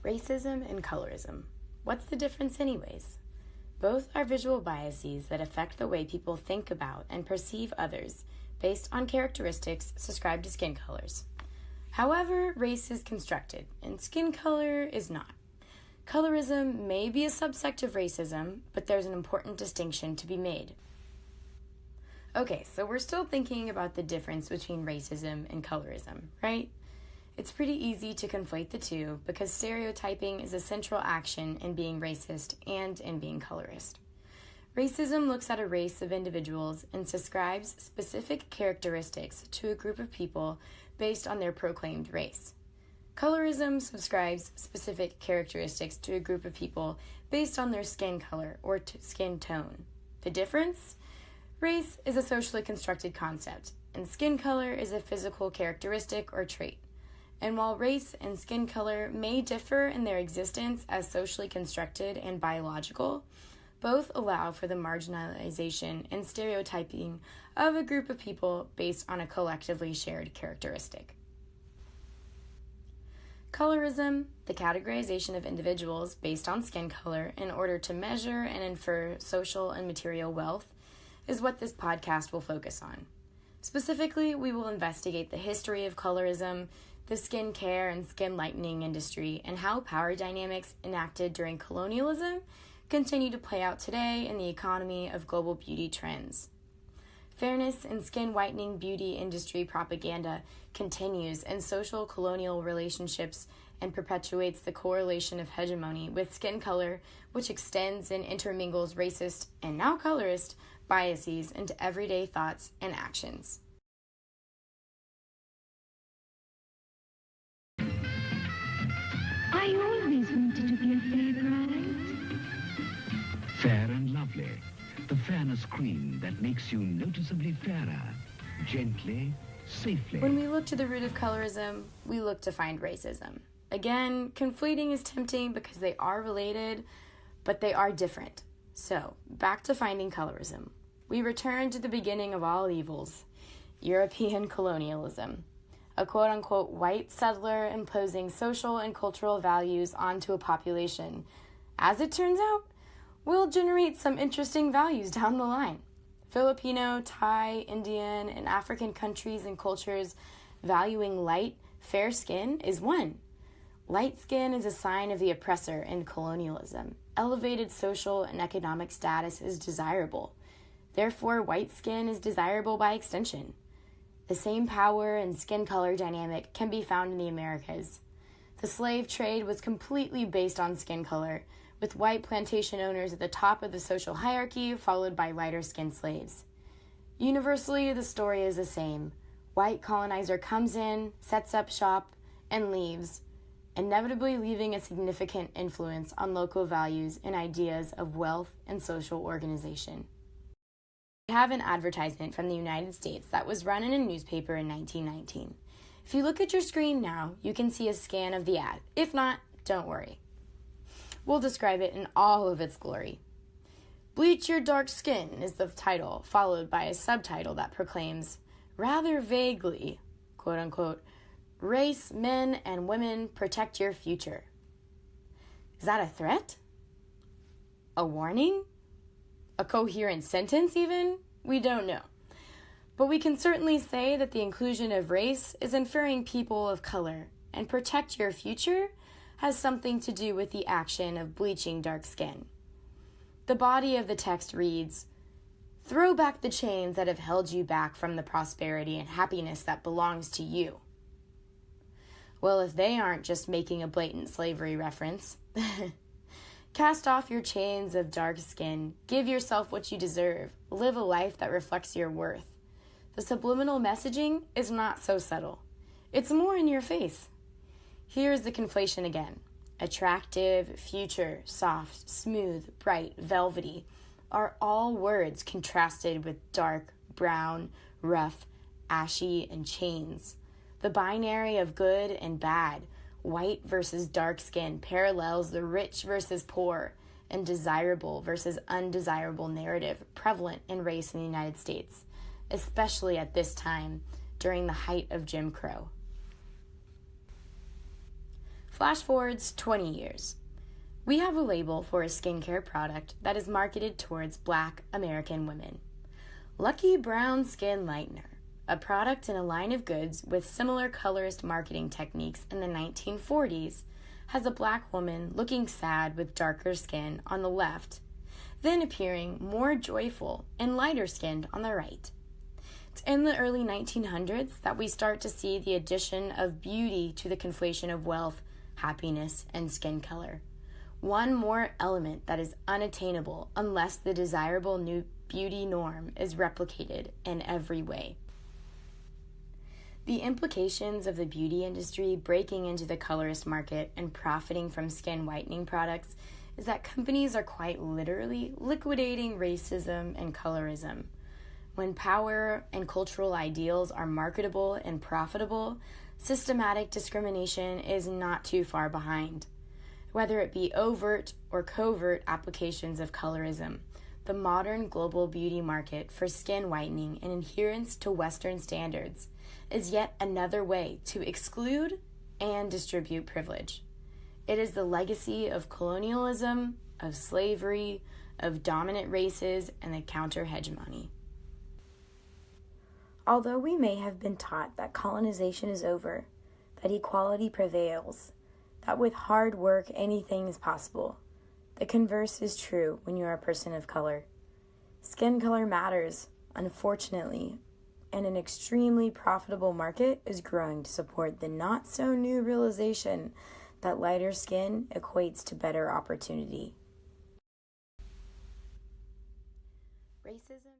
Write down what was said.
Racism and colorism. What's the difference anyways? Both are visual biases that affect the way people think about and perceive others based on characteristics subscribed to skin colors. However, race is constructed and skin color is not. Colorism may be a subsect of racism, but there's an important distinction to be made. Okay, so we're still thinking about the difference between racism and colorism, right? It's pretty easy to conflate the two because stereotyping is a central action in being racist and in being colorist. Racism looks at a race of individuals and subscribes specific characteristics to a group of people based on their proclaimed race. Colorism subscribes specific characteristics to a group of people based on their skin color or skin tone. The difference? Race is a socially constructed concept, and skin color is a physical characteristic or trait. And while race and skin color may differ in their existence as socially constructed and biological, both allow for the marginalization and stereotyping of a group of people based on a collectively shared characteristic. Colorism, the categorization of individuals based on skin color in order to measure and infer social and material wealth, is what this podcast will focus on. Specifically, we will investigate the history of colorism, the skin care and skin lightening industry, and how power dynamics enacted during colonialism continue to play out today in the economy of global beauty trends. Fairness in skin whitening beauty industry propaganda continues in social colonial relationships and perpetuates the correlation of hegemony with skin color, which extends and intermingles racist and now colorist biases into everyday thoughts and actions. I always wanted to be a fair bride. Fair and lovely. The fairness queen that makes you noticeably fairer. Gently, safely. When we look to the root of colorism, we look to find racism. Again, conflating is tempting because they are related, but they are different. So, back to finding colorism. We return to the beginning of all evils, European colonialism. A quote-unquote white settler imposing social and cultural values onto a population. As it turns out, will generate some interesting values down the line. Filipino, Thai, Indian, and African countries and cultures valuing light, fair skin is one. Light skin is a sign of the oppressor in colonialism. Elevated social and economic status is desirable. Therefore, white skin is desirable by extension. The same power and skin color dynamic can be found in the Americas. The slave trade was completely based on skin color, with white plantation owners at the top of the social hierarchy, followed by lighter-skinned slaves. Universally, the story is the same. White colonizer comes in, sets up shop, and leaves, inevitably leaving a significant influence on local values and ideas of wealth and social organization. We have an advertisement from the United States that was run in a newspaper in 1919. If you look at your screen now, you can see a scan of the ad. If not, don't worry. We'll describe it in all of its glory. Bleach Your Dark Skin is the title, followed by a subtitle that proclaims, rather vaguely, quote-unquote, race, men, and women protect your future. Is that a threat? A warning? A coherent sentence, even? We don't know. But we can certainly say that the inclusion of race is inferring people of color, and protect your future has something to do with the action of bleaching dark skin. The body of the text reads, throw back the chains that have held you back from the prosperity and happiness that belongs to you. Well, if they aren't just making a blatant slavery reference. Cast off your chains of dark skin, give yourself what you deserve, live a life that reflects your worth. The subliminal messaging is not so subtle. It's more in your face. Here's the conflation again. Attractive, future, soft, smooth, bright, velvety are all words contrasted with dark, brown, rough, ashy, and chains. The binary of good and bad, white versus dark skin, parallels the rich versus poor and desirable versus undesirable narrative prevalent in race in the United States, especially at this time during the height of Jim Crow. Flash forwards 20 years. We have a label for a skincare product that is marketed towards Black American women. Lucky Brown Skin Lightener, a product in a line of goods with similar colorist marketing techniques in the 1940s, has a Black woman looking sad with darker skin on the left, then appearing more joyful and lighter skinned on the right. It's in the early 1900s that we start to see the addition of beauty to the conflation of wealth, happiness, and skin color. One more element that is unattainable unless the desirable new beauty norm is replicated in every way. The implications of the beauty industry breaking into the colorist market and profiting from skin whitening products is that companies are quite literally liquidating racism and colorism. When power and cultural ideals are marketable and profitable, systematic discrimination is not too far behind. Whether it be overt or covert applications of colorism, the modern global beauty market for skin whitening and adherence to Western standards is yet another way to exclude and distribute privilege. It is the legacy of colonialism, of slavery, of dominant races, and the counter-hegemony. Although we may have been taught that colonization is over, that equality prevails, that with hard work anything is possible, the converse is true when you are a person of color. Skin color matters, unfortunately, and an extremely profitable market is growing to support the not-so-new realization that lighter skin equates to better opportunity. Racism